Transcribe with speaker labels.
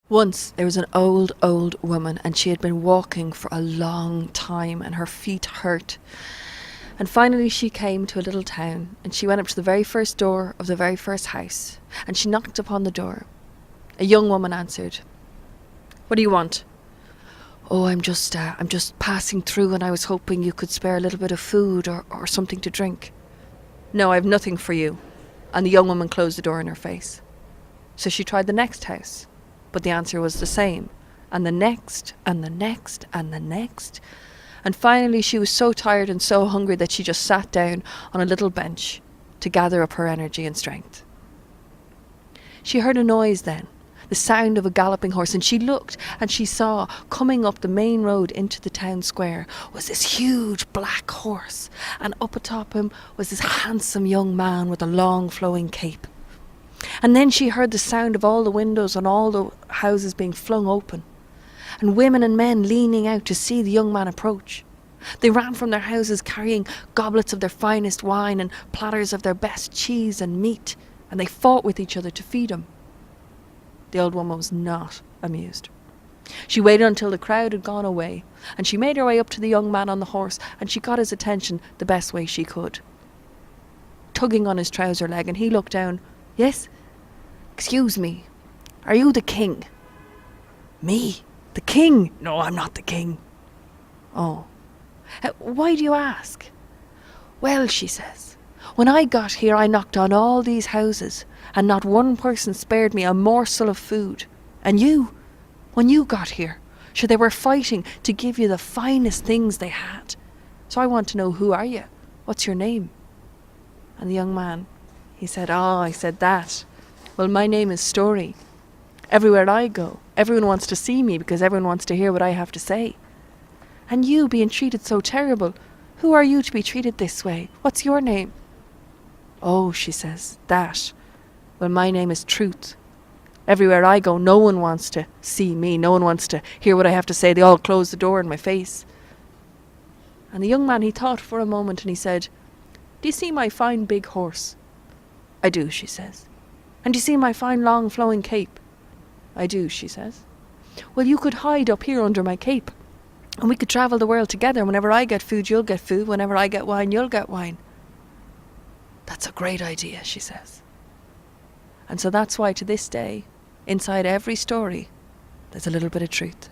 Speaker 1: Once there was an old woman, and she had been walking for a long time and her feet hurt. And finally she came to a little town, and she went up to the very first door of the very first house, and she knocked upon the door. A young woman answered. "What do you want?" "Oh, I'm just passing through, and I was hoping you could spare a little bit of food or something to drink." "No, I've nothing for you." And the young woman closed the door in her face. So she tried the next house, but the answer was the same, and the next, and the next, and the next. And finally she was so tired and so hungry that she just sat down on a little bench to gather up her energy and strength. She heard a noise then, the sound of a galloping horse, and she looked and she saw, coming up the main road into the town square, was this huge black horse, and up atop him was this handsome young man with a long flowing cape. And then she heard the sound of all the windows on all the houses being flung open, and women and men leaning out to see the young man approach. They ran from their houses carrying goblets of their finest wine and platters of their best cheese and meat, and they fought with each other to feed him. The old woman was not amused. She waited until the crowd had gone away, and she made her way up to the young man on the horse, and she got his attention the best way she could, tugging on his trouser leg, and he looked down. "Yes? Excuse me, are you the king?" "Me? The king? No, I'm not the king." "Oh. Why do you ask?" "Well," she says, "when I got here I knocked on all these houses, and not one person spared me a morsel of food. And you, when you got here, sure they were fighting to give you the finest things they had. So I want to know, who are you? What's your name?" And the young man, he said, I said that. Well, my name is Story. Everywhere I go, everyone wants to see me because everyone wants to hear what I have to say. And you being treated so terrible, who are you to be treated this way? What's your name?" "Oh," she says, "that. Well, my name is Truth. Everywhere I go, no one wants to see me. No one wants to hear what I have to say. They all close the door in my face." And the young man, he thought for a moment, and he said, "Do you see my fine big horse?" "I do," she says. "And do you see my fine long flowing cape?" "I do," she says. "Well, you could hide up here under my cape, and we could travel the world together. Whenever I get food, you'll get food. Whenever I get wine, you'll get wine." "That's a great idea," she says. And so that's why to this day, inside every story, there's a little bit of truth.